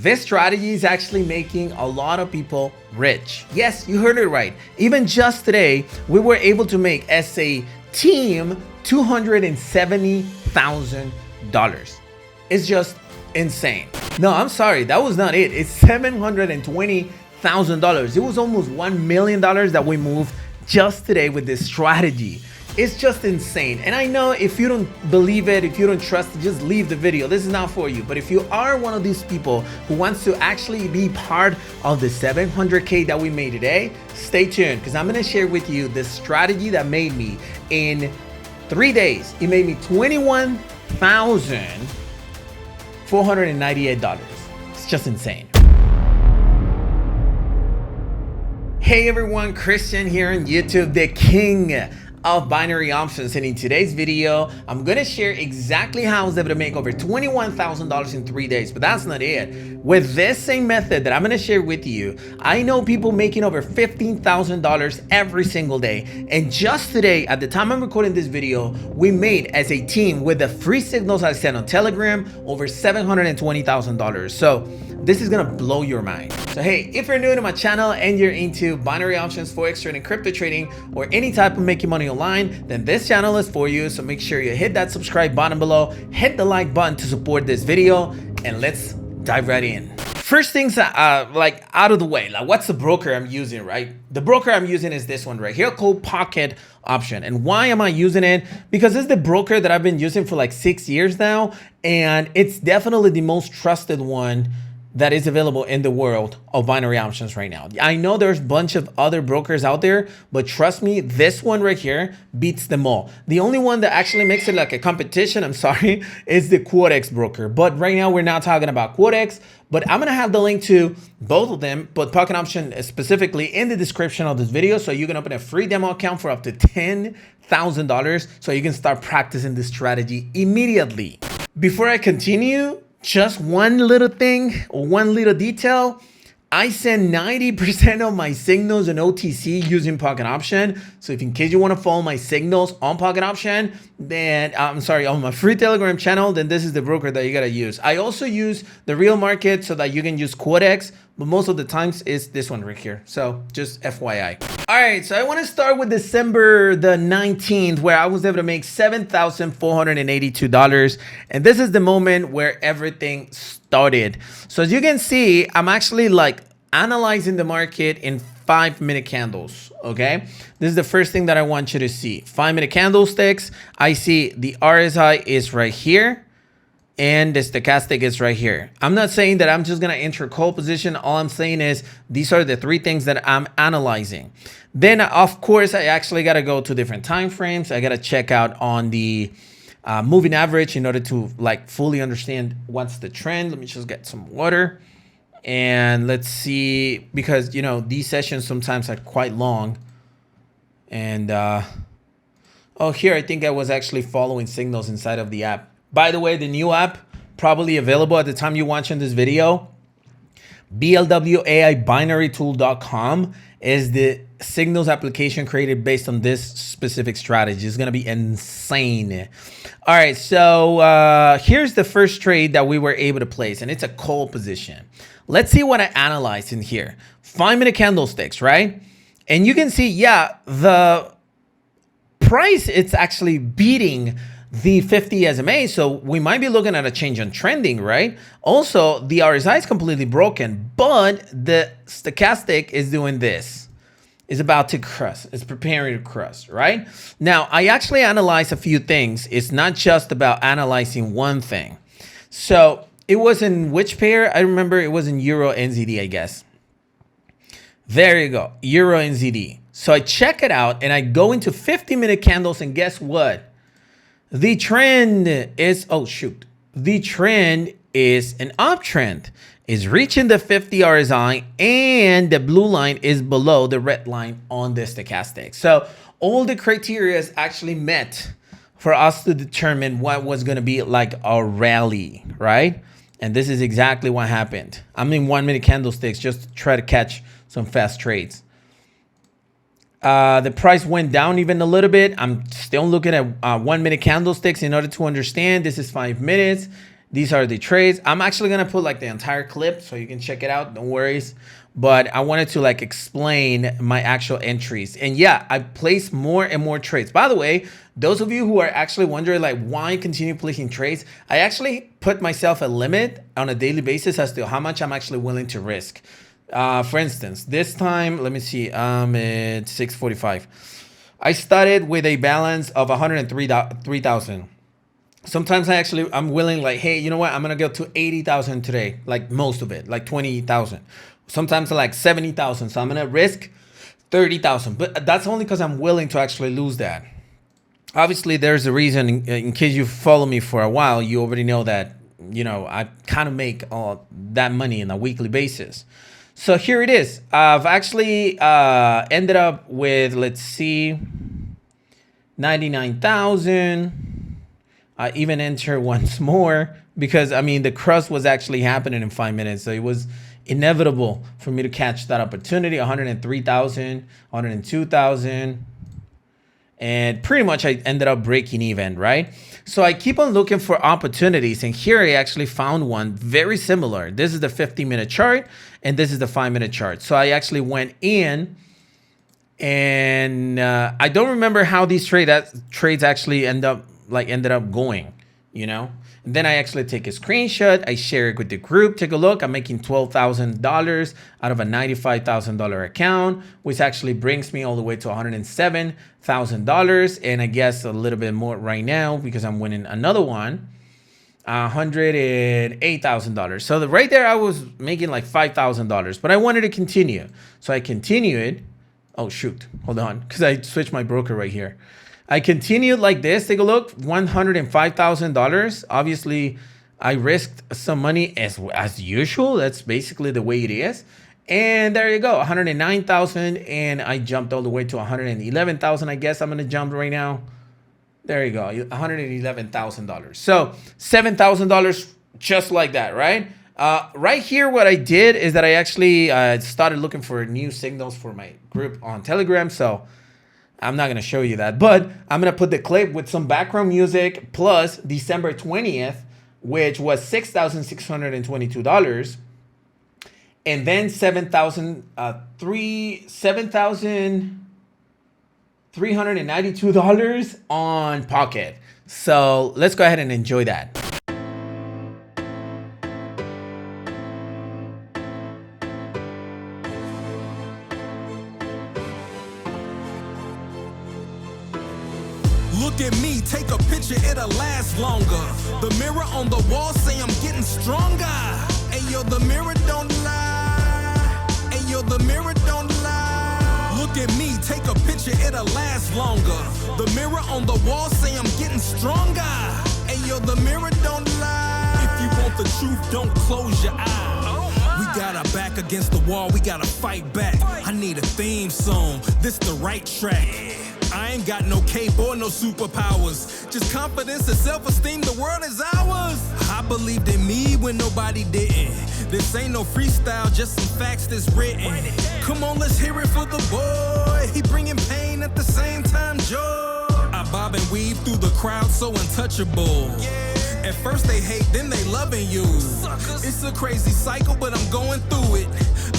This strategy is actually making a lot of people rich. Yes, you heard it right. Even just today, we were able to make as a team $270,000. It's just insane. No, I'm sorry, that was not it. It's $720,000. It was almost $1 million that we moved just today with this strategy. It's just insane. And I know if you don't believe it, if you don't trust it, just leave the video. This is not for you. But if you are one of these people who wants to actually be part of the 700K that we made today, stay tuned, because I'm gonna share with you the strategy that made me in 3 days. It made me $21,498. It's just insane. Hey everyone, Christian here on YouTube, the king of binary options, and in today's video I'm gonna share exactly how I was able to make over $21,000 in 3 days. But that's not it. With this same method that I'm gonna share with you, I know people making over $15,000 every single day, and just today at the time I'm recording this video, we made as a team with the free signals I sent on Telegram over $720,000. So this is gonna blow your mind. So hey, if you're new to my channel and you're into binary options, forex trading, crypto trading, or any type of making money online, then this channel is for you. So make sure you hit that subscribe button below, hit the like button to support this video, and let's dive right in. First things like out of the way, like what's the broker I'm using, right? The broker I'm using is this one right here called Pocket Option. And why am I using it? Because it's the broker that I've been using for like 6 years now, and it's definitely the most trusted one that is available in the world of binary options right now. I know there's a bunch of other brokers out there, but trust me, this one right here beats them all. The only one that actually makes it like a competition, I'm sorry, is the Quotex broker. But right now we're not talking about Quotex, but I'm gonna have the link to both of them, but Pocket Option specifically in the description of this video. So you can open a free demo account for up to $10,000 so you can start practicing this strategy immediately. Before I continue, just one little thing or one little detail. I send 90% of my signals and OTC using Pocket Option. So if in case you want to follow my signals on Pocket Option, then I'm sorry, on my free Telegram channel, then this is the broker that you got to use. I also use the real market so that you can use Quotex, but most of the times it's this one right here. So just FYI. All right, so I want to start with December the 19th, where I was able to make $7,482. And this is the moment where everything started. So as you can see, I'm actually like analyzing the market in 5-minute candles. Okay, this is the first thing that I want you to see. 5-minute candlesticks. I see the RSI is right here and the stochastic is right here. I'm not saying that I'm just gonna enter a call position. All I'm saying is these are the 3 things that I'm analyzing. Then of course I actually got to go to different time frames. I got to check out on the moving average in order to like fully understand what's the trend. Let me just get some water and let's see, because you know these sessions sometimes are quite long. And oh, here I think I was actually following signals inside of the app. By the way, the new app probably available at the time you're watching this video, blwaibinarytool.com, is the signals application created based on this specific strategy. It's gonna be insane. All right, so here's the first trade that we were able to place, and it's a call position. Let's see what I analyzed in here. 5-minute candlesticks, right? And you can see, yeah, the price, it's actually beating the 50 SMA, so we might be looking at a change on trending, right? Also, the RSI is completely broken, but the stochastic is doing this. It's about to cross. It's preparing to cross, right? Now, I actually analyzed a few things. It's not just about analyzing one thing. So it was in which pair? I remember it was in Euro NZD, I guess. There you go, Euro NZD. So I check it out and I go into 50-minute candles, and guess what? The trend is, oh shoot, the trend is an uptrend. Is reaching the 50 RSI, and the blue line is below the red line on the stochastic. So all the criteria is actually met for us to determine what was going to be like a rally, right? And this is exactly what happened. I'm in 1-minute candlesticks just to try to catch some fast trades. The price went down even a little bit. I'm still looking at 1-minute candlesticks in order to understand. This is 5 minutes. These are the trades. I'm actually gonna put like the entire clip so you can check it out, no worries. But I wanted to like explain my actual entries. And yeah, I place more and more trades. By the way, those of you who are actually wondering like why continue placing trades, I actually put myself a limit on a daily basis as to how much I'm actually willing to risk. For instance, this time, let me see, at 6:45. I started with a balance of 103,000. Sometimes I'm willing like, hey, you know what? I'm going to go to 80,000 today. Like most of it, like 20,000. Sometimes like 70,000. So I'm going to risk 30,000. But that's only because I'm willing to actually lose that. Obviously, there's a reason. In case you follow me for a while, you already know that, you know, I kind of make all that money on a weekly basis. So here it is. I've actually ended up with, let's see, 99,000. I even enter once more because, I mean, the crust was actually happening in 5 minutes. So it was inevitable for me to catch that opportunity. 103,000, 102,000. And pretty much I ended up breaking even, right? So I keep on looking for opportunities. And here I actually found one very similar. This is the 15-minute chart and this is the 5-minute chart. So I actually went in and I don't remember how these trades actually ended up going, you know. And then I actually take a screenshot, I share it with the group. Take a look, I'm making $12,000 out of a $95,000 account, which actually brings me all the way to $107,000, and I guess a little bit more right now because I'm winning another one, $108,000. So right there I was making like $5,000, but I wanted to continue, so I continued. Oh shoot, hold on, because I switched my broker right here. I continued like this. Take a look, $105,000. Obviously, I risked some money as usual. That's basically the way it is. And there you go, 109,000, and I jumped all the way to 111,000. I guess I'm gonna jump right now. There you go, $111,000. So $7,000 just like that, right? Right here, what I did is that I actually started looking for new signals for my group on Telegram. So I'm not going to show you that, but I'm going to put the clip with some background music plus December 20th, which was $6,622. And then $7,392 on Pocket. So let's go ahead and enjoy that. Look at me, take a picture, it'll last longer. The mirror on the wall say I'm getting stronger. Ayo, the mirror don't lie. Ayo, the mirror don't lie. Look at me, take a picture, it'll last longer. The mirror on the wall say I'm getting stronger. Ayo, the mirror don't lie. If you want the truth, don't close your eyes. We got our back against the wall, we gotta fight back. I need a theme song, this the right track. I ain't got no cape or no superpowers, just confidence and self-esteem, the world is ours. I believed in me when nobody didn't. This ain't no freestyle, just some facts that's written. Come on, let's hear it for the boy. He bringing pain at the same time, joy. I bob and weave through the crowd, so untouchable. At first they hate, then they loving you. It's a crazy cycle, but I'm going through it.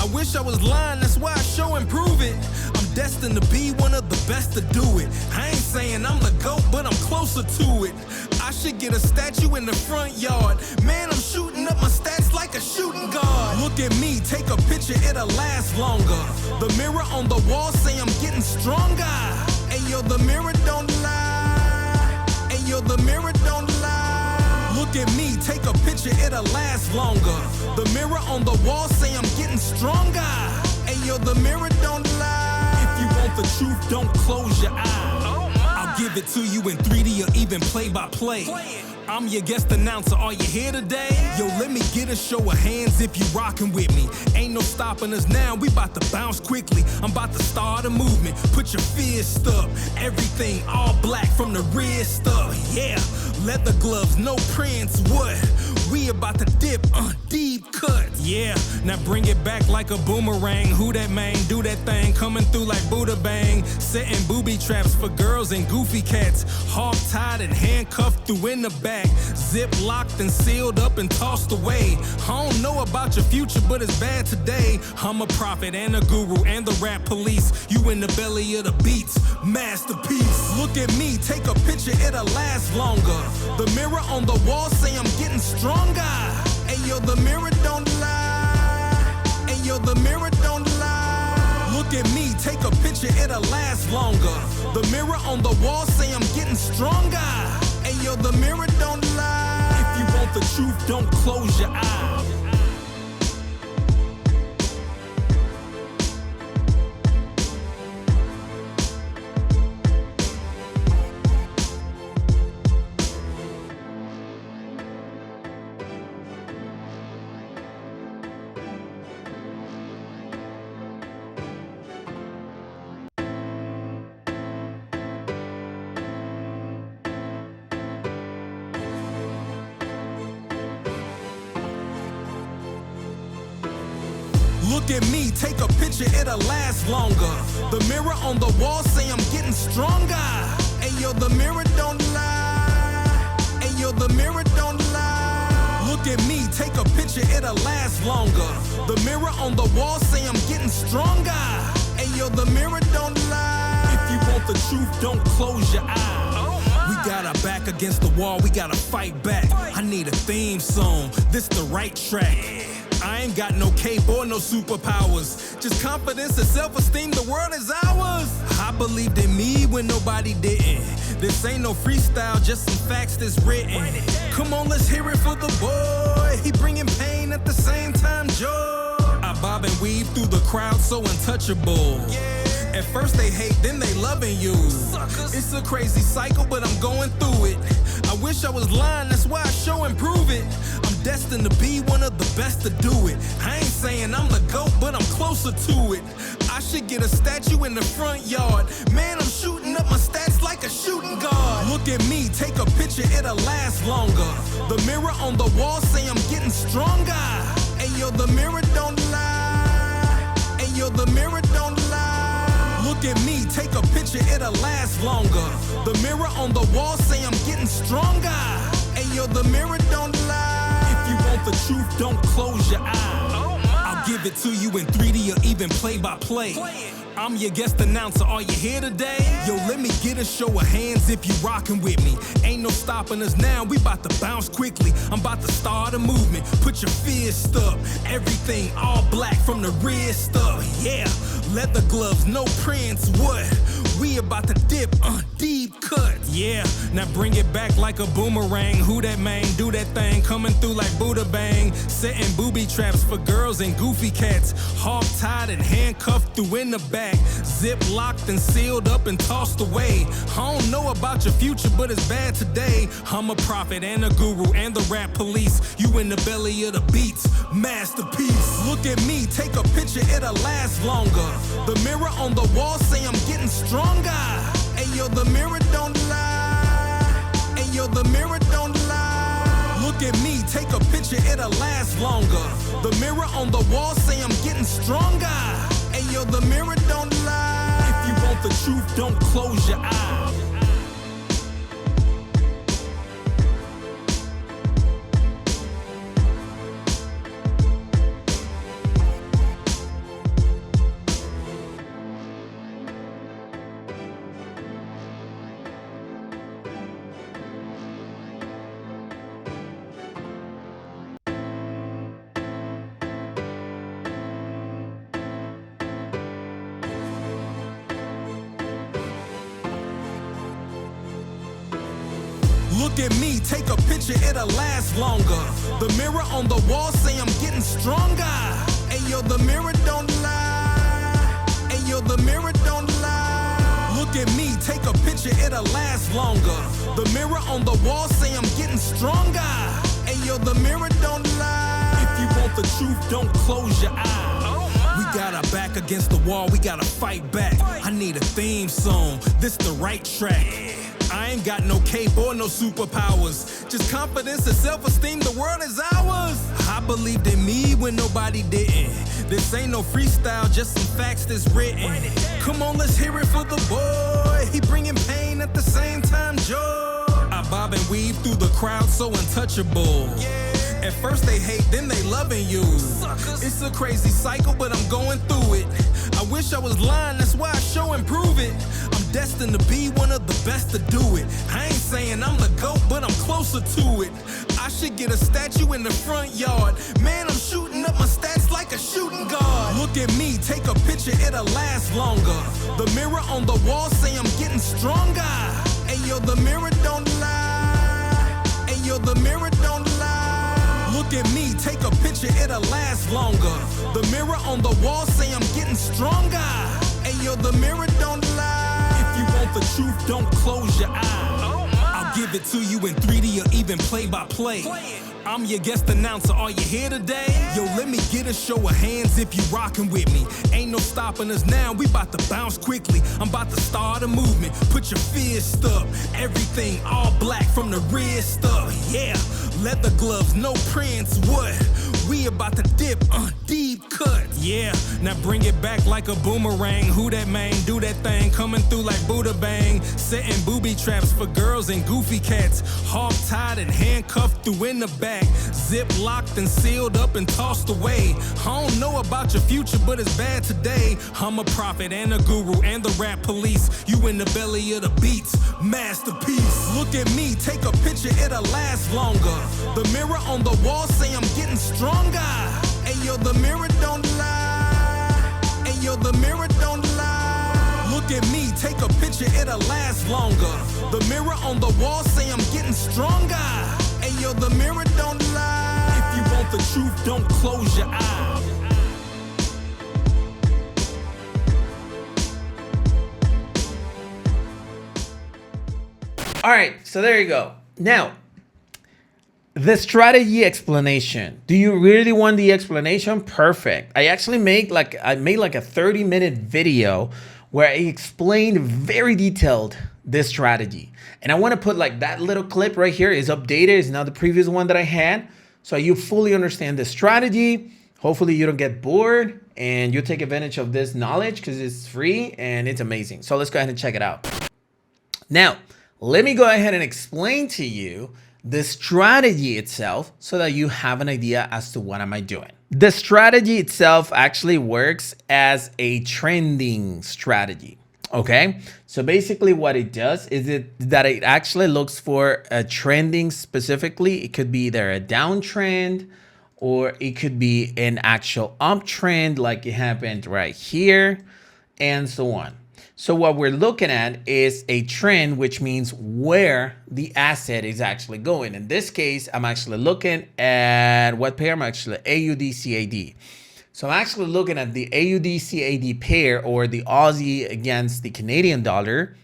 I wish I was lying, that's why I show and prove it. I'm destined to be one of the best to do it. I ain't saying I'm the GOAT, but I'm closer to it. I should get a statue in the front yard. Man, I'm shooting up my stats like a shooting guard. Look at me, take a picture, it'll last longer. The mirror on the wall say I'm getting stronger. Ayo, the mirror don't lie. Ayo, the mirror don't lie. Look at me, take a picture, it'll last longer. The mirror on the wall say I'm getting stronger. Ayo, the mirror don't lie. If you want the truth, don't close your eyes. I'll give it to you in 3D or even play by play. I'm your guest announcer, are you here today? Yo, let me get a show of hands if you rockin' with me. Ain't no stopping us now, we bout to bounce quickly. I'm about to start a movement, put your fist up. Everything all black from the wrist up, yeah. Leather gloves, no prints, what? We about to dip, deep cuts. Yeah, now bring it back like a boomerang. Who that man? Do that thing, coming through like Buddha Bang. Setting booby traps for girls and goofy cats. Hog tied and handcuffed through in the back. Zip locked and sealed up and tossed away. I don't know about your future, but it's bad today. I'm a prophet and a guru and the rap police. You in the belly of the beats, masterpiece. Look at me, take a picture, it'll last longer. The mirror on the wall say I'm getting stronger. Ayo, the mirror don't lie. Ayo, the mirror don't lie. Look at me, take a picture, it'll last longer. The mirror on the wall say I'm getting stronger. Ayo, the mirror don't lie. If you want the truth, don't close your eyes. Look at me, take a picture, it'll last longer. The mirror on the wall say I'm getting stronger. Ayo, the mirror don't lie. Ayo, the mirror don't lie. Look at me, take a picture, it'll last longer. The mirror on the wall say I'm getting stronger. Ayo, the mirror don't lie. If you want the truth, don't close your eyes. We got our back against the wall, we gotta fight back. I need a theme song, this the right track. I ain't got no cape or no superpowers. Just confidence and self-esteem, the world is ours. I believed in me when nobody didn't. This ain't no freestyle, just some facts that's written. Come on, let's hear it for the boy. He bringing pain at the same time, joy. I bob and weave through the crowd, so untouchable. At first they hate, then they loving you. It's a crazy cycle, but I'm going through it. I wish I was lying, that's why I show and prove it. I'm destined to be one of the best to do it. I ain't saying I'm the GOAT, but I'm closer to it. I should get a statue in the front yard. Man, I'm shooting up my stats like a shooting guard. Look at me, take a picture, it'll last longer. The mirror on the wall say I'm getting stronger. Ayo, the mirror don't lie. Ayo, the mirror don't lie. Look at me, take a picture, it'll last longer. The mirror on the wall say I'm getting stronger. Ayo, the mirror don't lie. If you want the truth, don't close your eyes. I'll give it to you in 3D or even play by play. I'm your guest announcer, are you here today? Yo, let me get a show of hands if you rockin' with me. Ain't no stopping us now, we bout to bounce quickly. I'm about to start a movement, put your fist up. Everything all black from the wrist up, yeah. Leather gloves, no prints, what? We about to dip, deep cuts, yeah. Now bring it back like a boomerang. Who that man? Do that thing, coming through like Buddha Bang. Setting booby traps for girls and goofy cats. Hog tied and handcuffed through in the back. Zip locked and sealed up and tossed away. I don't know about your future, but it's bad today. I'm a prophet and a guru and the rap police. You in the belly of the beats, masterpiece. Look at me, take a picture, it'll last longer. The mirror on the wall say I'm getting stronger. Ayo, the mirror don't lie. Ayo, the mirror don't lie. Look at me, take a picture, it'll last longer. The mirror on the wall say I'm getting stronger. Ayo, the mirror don't lie. If you want the truth, don't close your eyes. Look at me, take a picture, it'll last longer. The mirror on the wall say I'm getting stronger. Ayo, the mirror don't lie. Ayo, the mirror don't lie. Look at me, take a picture, it'll last longer. The mirror on the wall say I'm getting stronger. Ayo, the mirror don't lie. If you want the truth, don't close your eyes. We got our back against the wall, we gotta fight back. I need a theme song, this the right track. I I ain't got no cape or no superpowers, just confidence and self-esteem, the world is ours. I believed in me when nobody didn't. This ain't no freestyle, just some facts that's written. Come on, let's hear it for the boy. He bringing pain at the same time, joy. I bob and weave through the crowd, so untouchable. At first they hate, then they loving you. It's a crazy cycle, but I'm going through it. I wish I was lying, that's why I show and prove it. I'm destined to be one of the best to do it. I ain't saying I'm the GOAT, but I'm closer to it. I should get a statue in the front yard. Man, I'm shooting up my stats like a shooting guard. Look at me, take a picture, it'll last longer. The mirror on the wall say I'm getting stronger. Ayo, the mirror don't lie. Ayo, the mirror don't lie. Look at me, take a picture, it'll last longer. The mirror on the wall say I'm getting stronger. Ayo, the mirror don't lie. If you want the truth, don't close your eyes. I'll give it to you in 3D or even play by play. I'm your guest announcer, are you here today? Yo, let me get a show of hands if you rockin' with me. Ain't no stopping us now, we bout to bounce quickly. I'm about to start a movement, put your fist up. Everything all black from the wrist up, yeah. Leather gloves, no prints, what? We about to dip, deep cut, yeah. Now bring it back like a boomerang. Who that man, do that thing, coming through like Buddha Bang. Setting booby traps for girls and goofy cats. Hog tied and handcuffed through in the back. Zip locked and sealed up and tossed away. I don't know about your future, but it's bad today. I'm a prophet and a guru and the rap police. You in the belly of the beats, masterpiece. Look at me, take a picture, it'll last longer. The mirror on the wall say I'm getting stronger. Ayo, the mirror don't lie. Ayo, the mirror don't lie. Look at me, take a picture, it'll last longer. The mirror on the wall say I'm getting stronger. Ayo, the mirror don't lie. If you want the truth, don't close your eyes. All right, so there you go. Now, the strategy explanation. Do you really want the explanation? Perfect. I actually made like a 30-minute video where I explained very detailed this strategy. And I want to put like that little clip right here is updated. It's not the previous one that I had. So you fully understand the strategy. Hopefully you don't get bored and you take advantage of this knowledge because it's free and it's amazing. So let's go ahead and check it out. Now, let me go ahead and explain to you the strategy itself so that you have an idea as to what am I doing. The strategy itself actually works as a trending strategy. Okay, so basically what it does is that it actually looks for a trending specifically. It could be either a downtrend or it could be an actual uptrend like it happened right here and so on. So what we're looking at is a trend, which means where the asset is actually going. In this case, I'm actually looking at what pair? I'm actually AUD-CAD. So I'm actually looking at the AUD-CAD pair, or the Aussie against the Canadian dollar.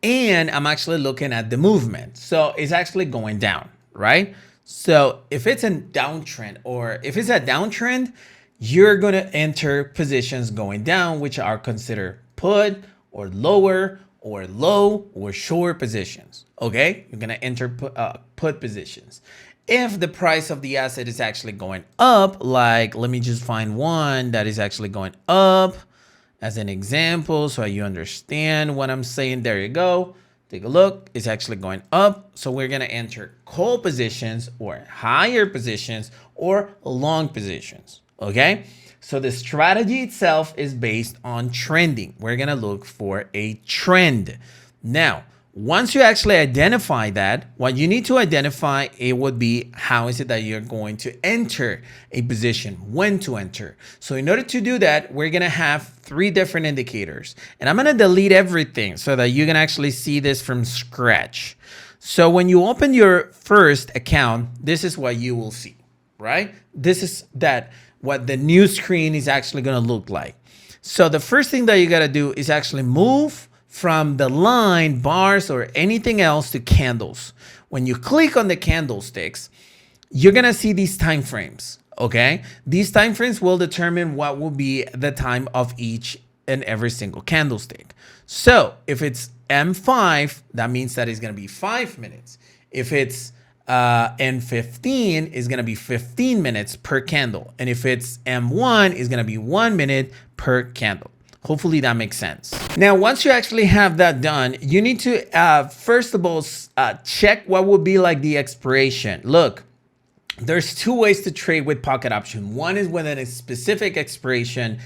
And I'm actually looking at the movement. So it's actually going down, right? So if it's a downtrend, or if it's a downtrend, you're going to enter positions going down, which are considered put or lower or low or short positions. Okay, you're gonna enter put positions. If the price of the asset is actually going up, like let me just find one that is actually going up as an example so you understand what I'm saying. There you go. Take a look. It's actually going up. So we're gonna enter call positions or higher positions or long positions. Okay. So the strategy itself is based on trending. We're going to look for a trend. Now, once you actually identify that, what you need to identify, it would be how is it that you're going to enter a position, when to enter. So in order to do that, we're going to have 3 different indicators. And I'm going to delete everything so that you can actually see this from scratch. So when you open your first account, this is what you will see, right? This is what the new screen is actually going to look like. So the first thing that you got to do is actually move from the line, bars, or anything else to candles. When you click on the candlesticks, you're going to see these time frames. Okay, these time frames will determine what will be the time of each in every single candlestick. So if it's M5, that means that it's going to be 5 minutes. If it's N15, is going to be 15 minutes per candle. And if it's M1, is going to be 1 minute per candle. Hopefully that makes sense. Now, once you actually have that done, you need to, first of all, check what would be like the expiration. Look, there's two ways to trade with pocket option. One is within a specific expiration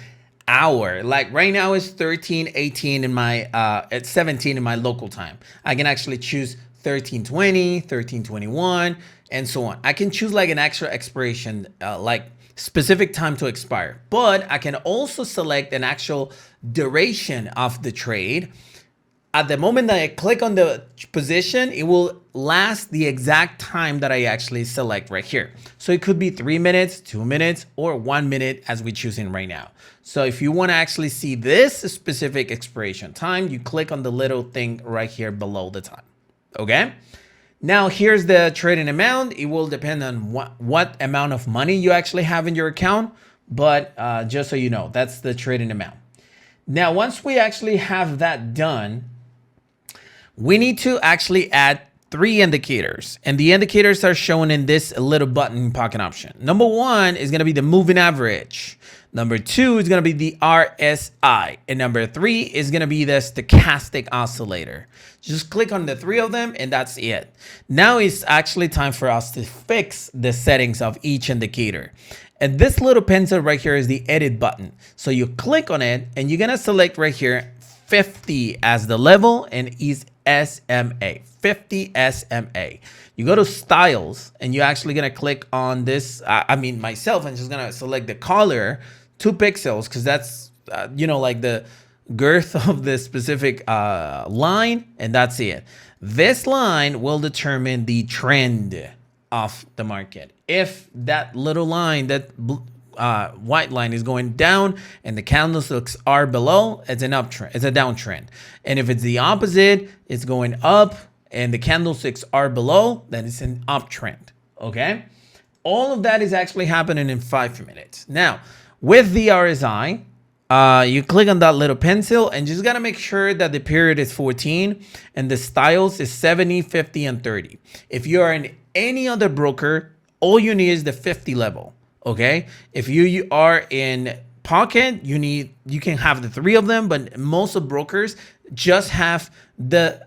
hour. Like right now it's 13:18 in my, at 17 in my local time. I can actually choose 13:20, 13:21, and so on. I can choose like an extra expiration, like specific time to expire, but I can also select an actual duration of the trade. At the moment that I click on the position, it will last the exact time that I actually select right here. So it could be 3 minutes, 2 minutes, or 1 minute as we're choosing right now. So if you want to actually see this specific expiration time, you click on the little thing right here below the time. Okay. Now here's the trading amount. It will depend on what amount of money you actually have in your account. But just so you know, that's the trading amount. Now, once we actually have that done, we need to actually add 3 indicators, and the indicators are shown in this little button pocket option. Number 1 is going to be the moving average. Number 2 is going to be the RSI, and number 3 is going to be the stochastic oscillator. Just click on the 3 of them and that's it. Now it's actually time for us to fix the settings of each indicator. And this little pencil right here is the edit button. So you click on it and you're going to select right here 50 as the level and is SMA, 50 SMA. You go to styles and you're actually going to click on this. Myself, I'm just going to select the color 2 pixels because that's, like the girth of the specific line, and that's it. This line will determine the trend of the market. If that little line, that white line is going down and the candlesticks are below, it's an uptrend, it's a downtrend. And if it's the opposite, it's going up and the candlesticks are below, then it's an uptrend. Okay. All of that is actually happening in 5 minutes. Now, with the RSI, you click on that little pencil and just gotta make sure that the period is 14 and the styles is 70, 50, and 30. If you are in any other broker, all you need is the 50 level. Okay. If you are in Pocket, you can have the 3 of them, but most of brokers just have the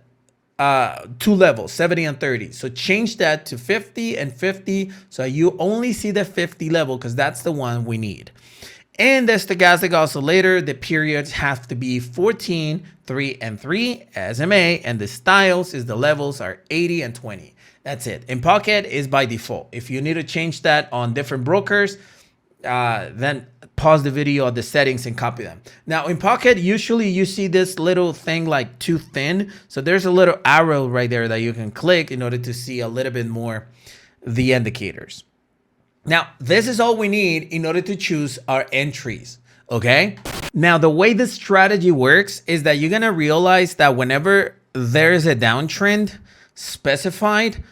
2 levels, 70 and 30. So change that to 50 and 50. So you only see the 50 level because that's the one we need. And the stochastic oscillator, the periods have to be 14, 3, and 3 SMA, and the styles is the levels are 80 and 20. That's it. In Pocket is by default. If you need to change that on different brokers, then pause the video of the settings and copy them. Now in Pocket, usually you see this little thing like too thin. So there's a little arrow right there that you can click in order to see a little bit more the indicators. Now, this is all we need in order to choose our entries, okay? Now, the way this strategy works is that you're gonna realize that whenever there's a downtrend specified,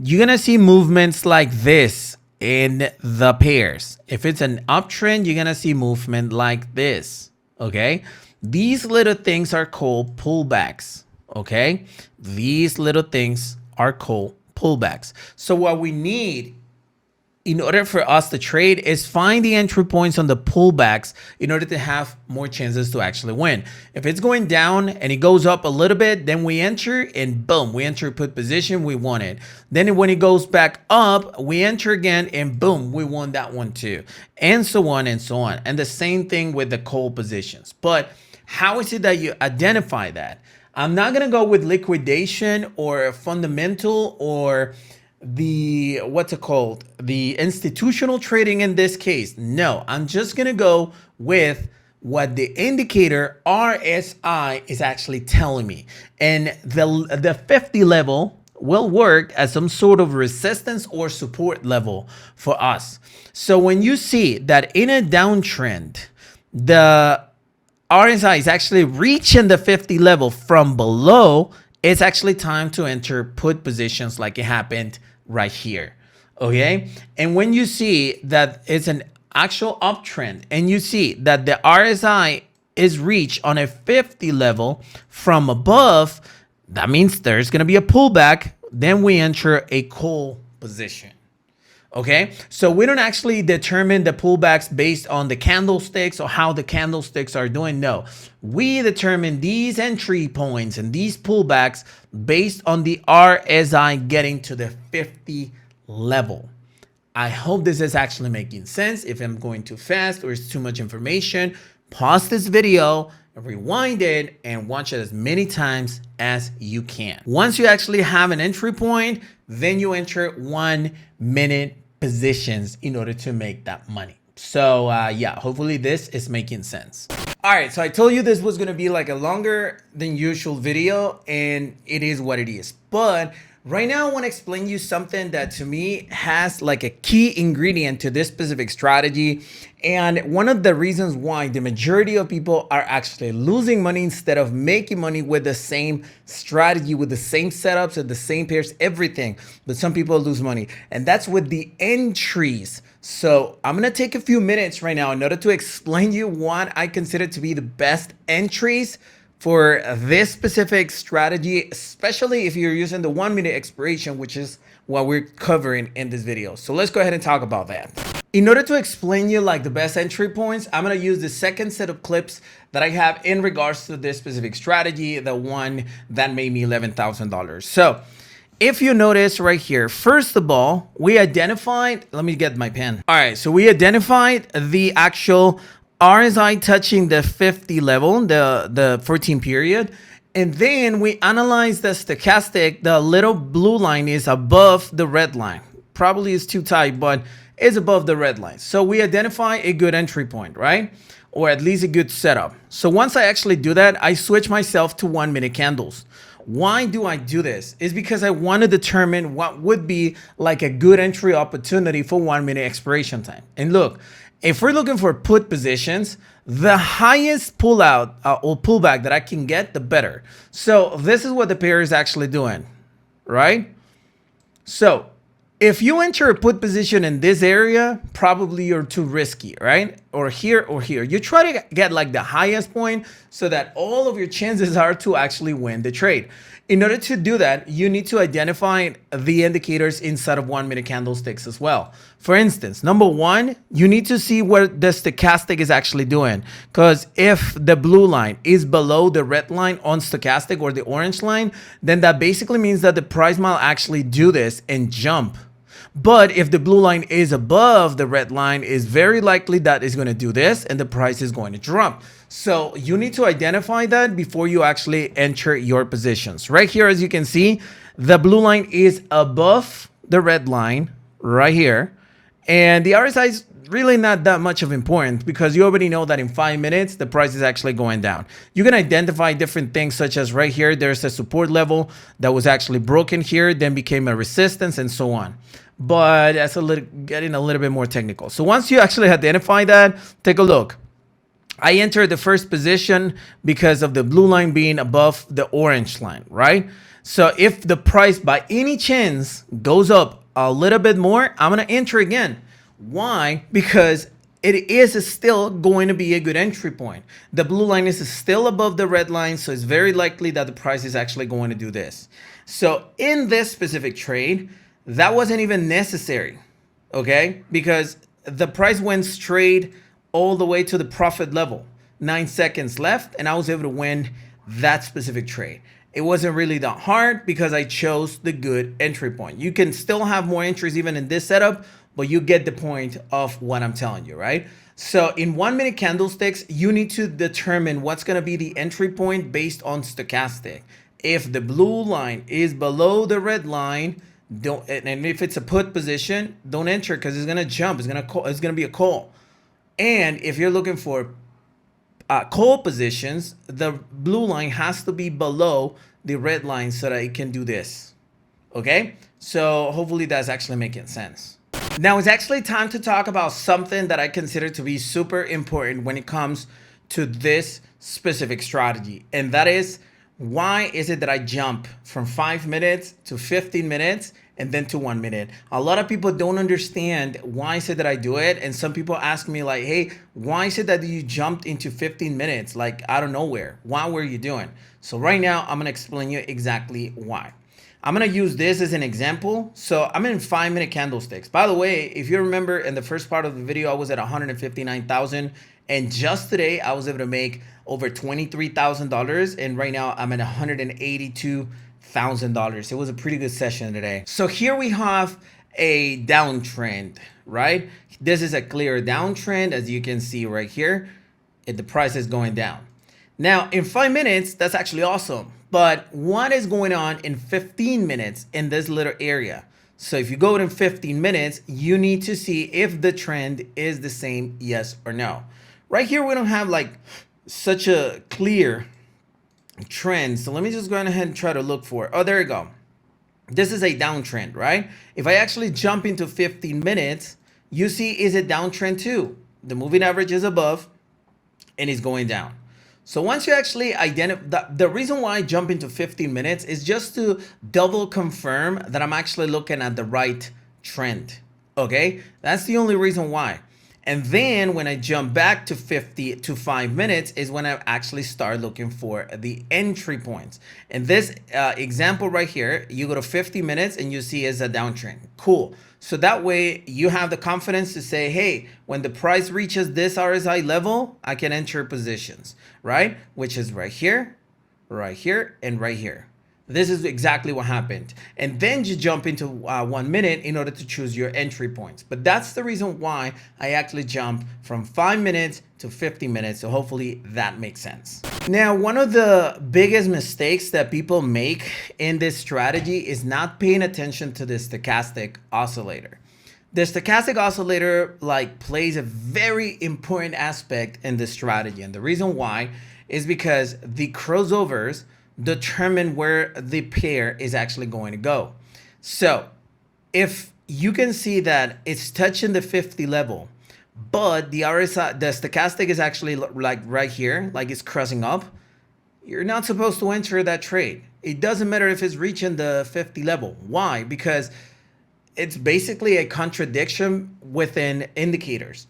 you're gonna see movements like this in the pairs. If it's an uptrend, you're gonna see movement like this, okay? These little things are called pullbacks, okay? These little things are called pullbacks. So what we need in order for us to trade is find the entry points on the pullbacks in order to have more chances to actually win. If it's going down and it goes up a little bit, then we enter and boom, we enter put position, we won it. Then when it goes back up, we enter again and boom, we won that one too. And so on and so on. And the same thing with the call positions. But how is it that you identify that? I'm not going to go with liquidation or fundamental or the the institutional trading in this case. No, I'm just gonna go with what the indicator RSI is actually telling me, and the 50 level will work as some sort of resistance or support level for us. So when you see that in a downtrend the RSI is actually reaching the 50 level from below, it's actually time to enter put positions like it happened right here. Okay. And when you see that it's an actual uptrend and you see that the RSI is reached on a 50 level from above, that means there's going to be a pullback. Then we enter a call position. Okay, so we don't actually determine the pullbacks based on the candlesticks or how the candlesticks are doing. No, we determine these entry points and these pullbacks based on the RSI getting to the 50 level. I hope this is actually making sense. If I'm going too fast or it's too much information, pause this video, rewind it, and watch it as many times as you can. Once you actually have an entry point, then you enter 1 minute positions in order to make that money. So yeah, hopefully this is making sense. All right, so I told you this was gonna be like a longer than usual video, and it is what it is. But right now I wanna explain you something that to me has like a key ingredient to this specific strategy. And one of the reasons why the majority of people are actually losing money instead of making money with the same strategy, with the same setups and the same pairs, everything. But some people lose money, and that's with the entries. So I'm gonna take a few minutes right now in order to explain you what I consider to be the best entries for this specific strategy, especially if you're using the 1 minute expiration, which is what we're covering in this video. So let's go ahead and talk about that. In order to explain you like the best entry points, I'm gonna use the second set of clips that I have in regards to this specific strategy, the one that made me $11,000. So if you notice right here, first of all, we identified, let me get my pen. All right, so we identified the actual RSI touching the 50 level, the 14 period. And then we analyzed the stochastic. The little blue line is above the red line. Probably is too tight, but it's above the red line. So we identify a good entry point, right? Or at least a good setup. So once I actually do that, I switch myself to 1 minute candles. Why do I do this? It's because I want to determine what would be like a good entry opportunity for 1 minute expiration time. And look, if we're looking for put positions, the highest pullout or pullback that I can get, the better. So this is what the pair is actually doing, right? So if you enter a put position in this area, probably you're too risky, right? Or here or here. You try to get like the highest point so that all of your chances are to actually win the trade. In order to do that, you need to identify the indicators inside of 1 minute candlesticks as well. For instance, number one, you need to see what the stochastic is actually doing. Because if the blue line is below the red line on stochastic or the orange line, then that basically means that the price might actually do this and jump. But if the blue line is above the red line, is very likely that it's going to do this and the price is going to drop. So you need to identify that before you actually enter your positions. Right here, as you can see, the blue line is above the red line right here. And the RSI is really not that much of importance because you already know that in 5 minutes, the price is actually going down. You can identify different things such as right here, there's a support level that was actually broken here, then became a resistance and so on. But that's getting a little bit more technical. So once you actually identify that, take a look. I entered the first position because of the blue line being above the orange line, right? So if the price by any chance goes up a little bit more, I'm going to enter again. Why? Because it is still going to be a good entry point. The blue line is still above the red line, so it's very likely that the price is actually going to do this. So in this specific trade, that wasn't even necessary, okay? Because the price went straight all the way to the profit level. 9 seconds left, and I was able to win that specific trade. It wasn't really that hard because I chose the good entry point. You can still have more entries even in this setup, but you get the point of what I'm telling you, right? So in 1 minute candlesticks, you need to determine what's going to be the entry point based on stochastic. If the blue line is below the red line, don't, and if it's a put position, don't enter because it's going to jump. It's going to be a call. And if you're looking for call positions, the blue line has to be below the red line so that it can do this. Okay, so hopefully that's actually making sense. Now it's actually time to talk about something that I consider to be super important when it comes to this specific strategy, and that is why is it that I jump from 5 minutes to 15 minutes and then to 1 minute? A lot of people don't understand why is it that I do it. And some people ask me like, hey, why is it that you jumped into 15 minutes like out of nowhere? Why were you doing? So right now I'm gonna explain you exactly why. I'm gonna use this as an example. So I'm in 5-minute candlesticks. By the way, if you remember in the first part of the video, I was at 159,000, and just today I was able to make over $23,000, and right now I'm at $182,000. It was a pretty good session today. So here we have a downtrend, right? This is a clear downtrend, as you can see right here. The price is going down. Now in 5 minutes, that's actually awesome. But what is going on in 15 minutes in this little area? So if you go in 15 minutes, you need to see if the trend is the same, yes or no. Right here, we don't have like such a clear trend. So let me just go ahead and try to look for it. Oh, there you go. This is a downtrend, right? If I actually jump into 15 minutes, you see is a downtrend too. The moving average is above and it's going down. So once you actually identify, the reason why I jump into 15 minutes is just to double confirm that I'm actually looking at the right trend. Okay, that's the only reason why. And then when I jump back to 5 minutes is when I actually start looking for the entry points. In this example right here, you go to 50 minutes and you see it's a downtrend. Cool. So that way you have the confidence to say, hey, when the price reaches this RSI level, I can enter positions, right? Which is right here, and right here. This is exactly what happened. And then you jump into 1 minute in order to choose your entry points. But that's the reason why I actually jump from 5 minutes to 50 minutes. So hopefully that makes sense. Now, one of the biggest mistakes that people make in this strategy is not paying attention to the stochastic oscillator. The stochastic oscillator plays a very important aspect in this strategy. And the reason why is because the crossovers determine where the pair is actually going to go. So if you can see that it's touching the 50 level, but the RSI, the stochastic is actually like right here, like it's crossing up, you're not supposed to enter that trade. It doesn't matter if it's reaching the 50 level. Why? Because it's basically a contradiction within indicators.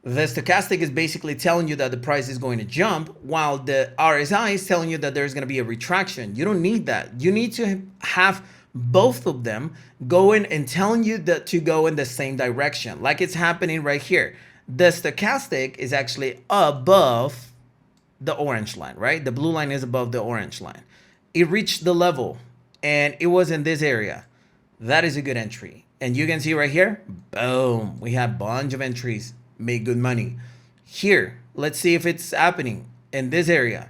The stochastic is basically telling you that the price is going to jump, while the RSI is telling you that there's going to be a retraction. You don't need that. You need to have both of them going and telling you that to go in the same direction, like it's happening right here. The stochastic is actually above the orange line, right? The blue line is above the orange line. It reached the level and it was in this area. That is a good entry. And you can see right here, boom, we have a bunch of entries. Make good money. Here, let's see if it's happening in this area.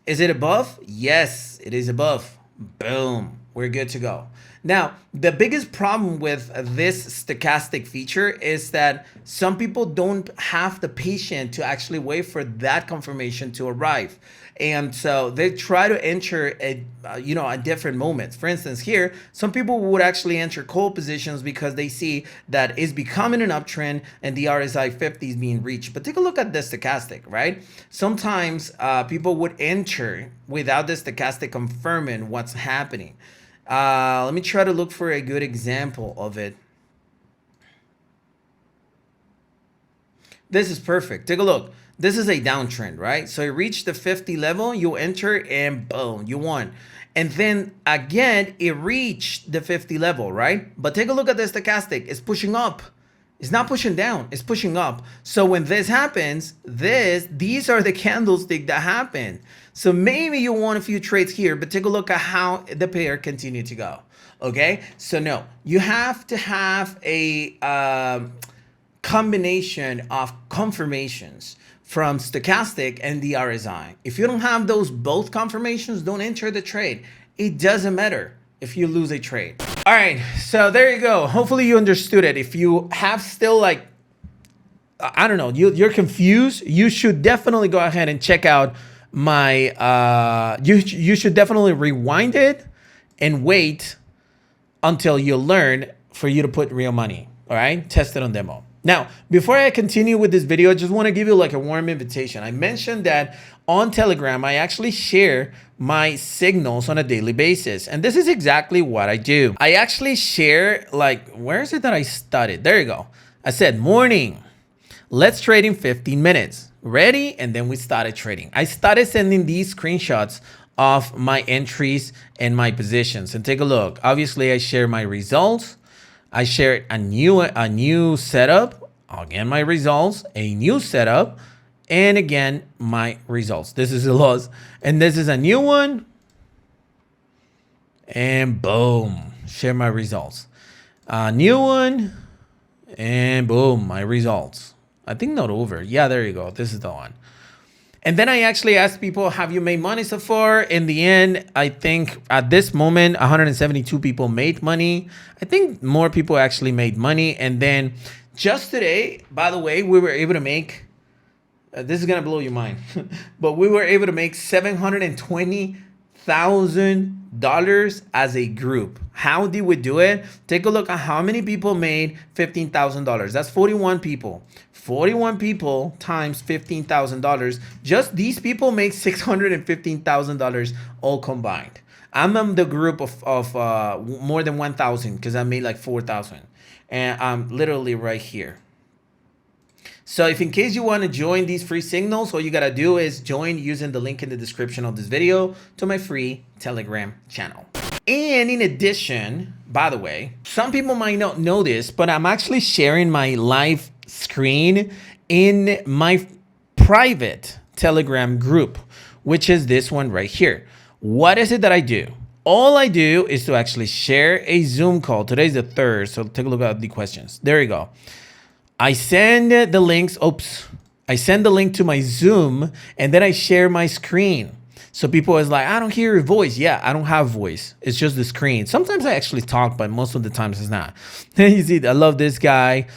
Is it above? Yes, it is above. Boom, we're good to go. Now, the biggest problem with this stochastic feature is that some people don't have the patience to actually wait for that confirmation to arrive. And so they try to enter at different moments. For instance, here, some people would actually enter call positions because they see that it's becoming an uptrend and the RSI 50 is being reached. But take a look at the stochastic, right? Sometimes people would enter without the stochastic confirming what's happening. Let me try to look for a good example of it. This is perfect. Take a look. This is a downtrend, right? So you reach the 50 level, you enter and boom, you won. And then again, it reached the 50 level, right? But take a look at the stochastic. It's pushing up. It's not pushing down. It's pushing up. So when this happens, these are the candlestick that happen. So maybe you want a few trades here, but take a look at how the pair continue to go. Okay? So no, you have to have a combination of confirmations from stochastic and the RSI. If you don't have those both confirmations, don't enter the trade. It doesn't matter if you lose a trade. All right, so there you go. Hopefully you understood it. If you have still I don't know, you're confused, you should definitely go ahead and check out my, you should definitely rewind it and wait until you learn for you to put real money. All right, test it on demo. Now, before I continue with this video, I just want to give you like a warm invitation. I mentioned that on Telegram, I actually share my signals on a daily basis. And this is exactly what I do. I actually share, like, where is it that I started? There you go. I said, morning, let's trade in 15 minutes. Ready? And then we started trading. I started sending these screenshots of my entries and my positions. And take a look. Obviously, I share my results. I shared a new setup, again, my results, a new setup, and again, my results. This is a loss, and this is a new one, and boom, share my results. A new one, and boom, my results. I think not over. Yeah, there you go. This is the one. And then I actually asked people, have you made money so far? In the end, I think at this moment, 172 people made money. I think more people actually made money. And then just today, by the way, we were able to make, this is going to blow your mind, but we were able to make $720,000 as a group. How did we do it? Take a look at how many people made $15,000. That's 41 people. 41 people times $15,000. Just these people make $615,000 all combined. I'm in the group of more than 1,000 because I made like 4,000. And I'm literally right here. So if in case you want to join these free signals, all you got to do is join using the link in the description of this video to my free Telegram channel. And in addition, by the way, some people might not know this, but I'm actually sharing my live screen in my private Telegram group, which is this one right here. What is it that I do? All I do is to actually share a Zoom call. Today's the 3rd, so take a look at the questions. There you go. I send the links. Oops. I send the link to my Zoom, and then I share my screen. So people is like, I don't hear your voice. Yeah, I don't have voice. It's just the screen. Sometimes I actually talk, but most of the times it's not. You see, I love this guy.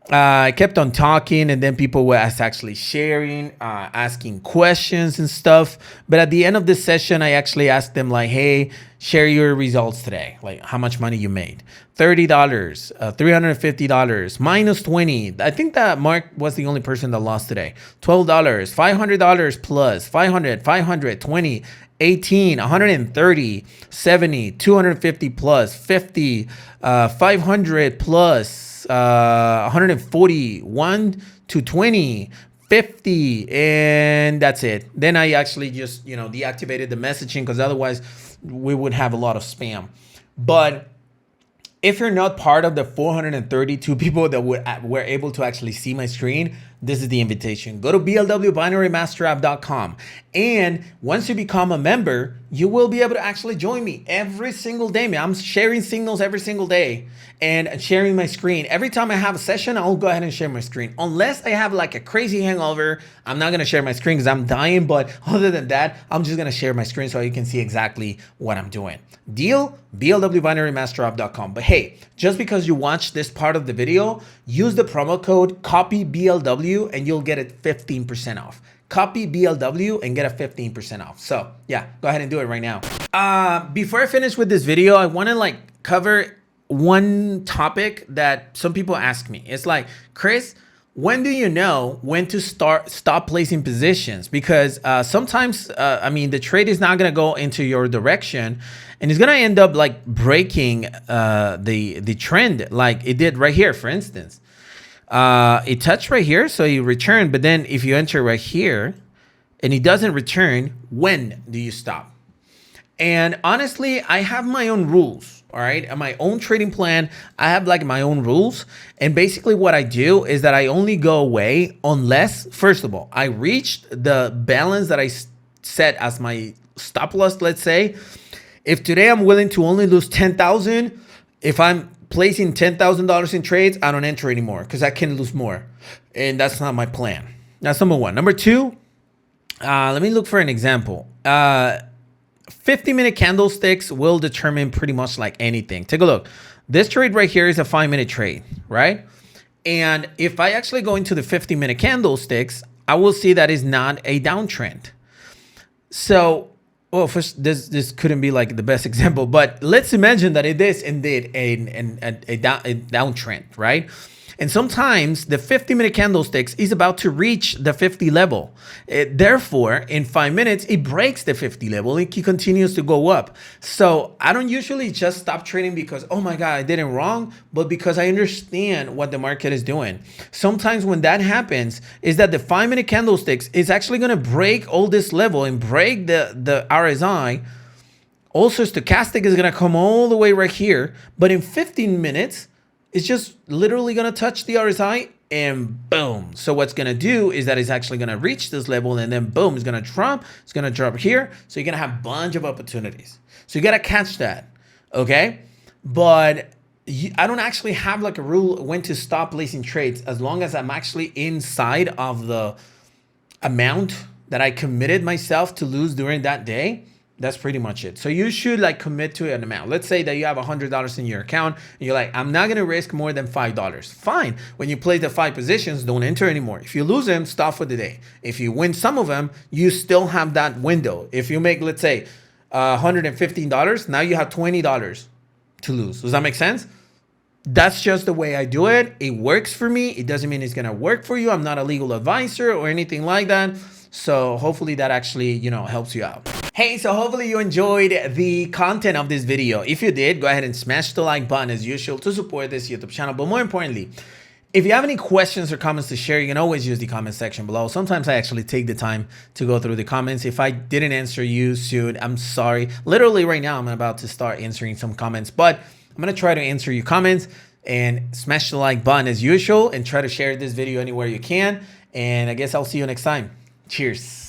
I kept on talking, and then people were actually sharing, asking questions and stuff. But at the end of this session, I actually asked them like, hey, share your results today. Like how much money you made. $30, $350, minus 20. I think that Mark was the only person that lost today. $12, $500 plus, 500, 500, 20, 18, 130, 70, 250 plus, 50, 500 plus, 141 to 20, 50, and that's it. Then I actually just, deactivated the messaging because otherwise we would have a lot of spam. But if you're not part of the 432 people that were able to actually see my screen, this is the invitation. Go to blwbinarymaster.com. And once you become a member, you will be able to actually join me every single day. Man, I'm sharing signals every single day and sharing my screen. Every time I have a session, I'll go ahead and share my screen. Unless I have like a crazy hangover, I'm not going to share my screen because I'm dying. But other than that, I'm just going to share my screen so you can see exactly what I'm doing. Deal? blwbinarymaster.com. But hey, just because you watch this part of the video, use the promo code COPYBLW and you'll get it 15% off. Copy BLW and get a 15% off. So yeah, go ahead and do it right now. Before I finish with this video, I want to cover one topic that some people ask me. It's like, Chris, when do you know when to stop placing positions? Because sometimes, the trade is not going to go into your direction and it's going to end up breaking the trend like it did right here, for instance. It touched right here, so you return. But then if you enter right here and it doesn't return, when do you stop? And honestly, I have my own rules. All right. And my own trading plan. I have my own rules. And basically what I do is that I only go away unless, first of all, I reached the balance that I set as my stop loss, let's say. If today I'm willing to only lose 10,000, if I'm placing $10,000 in trades, I don't enter anymore because I can lose more. And that's not my plan. That's number one. Number two, let me look for an example. 50-minute candlesticks will determine pretty much anything. Take a look. This trade right here is a 5-minute trade, right? And if I actually go into the 50-minute candlesticks, I will see that is not a downtrend. So, well, first, this couldn't be the best example, but let's imagine that it is indeed a downtrend, right? And sometimes the 50-minute candlesticks is about to reach the 50 level. Therefore, in 5 minutes, it breaks the 50 level. It continues to go up. So I don't usually just stop trading because, oh my God, I did it wrong, but because I understand what the market is doing. Sometimes when that happens is that the 5-minute candlesticks is actually going to break all this level and break the RSI. Also, stochastic is going to come all the way right here, but in 15 minutes, it's just literally going to touch the RSI and boom. So what's going to do is that it's actually going to reach this level and then boom, it's going to drop. It's going to drop here. So you're going to have a bunch of opportunities. So you got to catch that, okay? But I don't actually have like a rule when to stop placing trades as long as I'm actually inside of the amount that I committed myself to lose during that day. That's pretty much it. So you should like commit to an amount. Let's say that you have $100 in your account and you're like, I'm not going to risk more than $5. Fine. When you play the 5 positions, don't enter anymore. If you lose them, stop for the day. If you win some of them, you still have that window. If you make, let's say, $115, now you have $20 to lose. Does that make sense? That's just the way I do it. It works for me. It doesn't mean it's going to work for you. I'm not a legal advisor or anything like that. So hopefully that actually, you know, helps you out. Hey, so hopefully you enjoyed the content of this video. If you did, go ahead and smash the like button as usual to support this YouTube channel. But more importantly, if you have any questions or comments to share, you can always use the comment section below. Sometimes I actually take the time to go through the comments. If I didn't answer you soon, I'm sorry. Literally right now, I'm about to start answering some comments, but I'm going to try to answer your comments and smash the like button as usual and try to share this video anywhere you can. And I guess I'll see you next time. Cheers.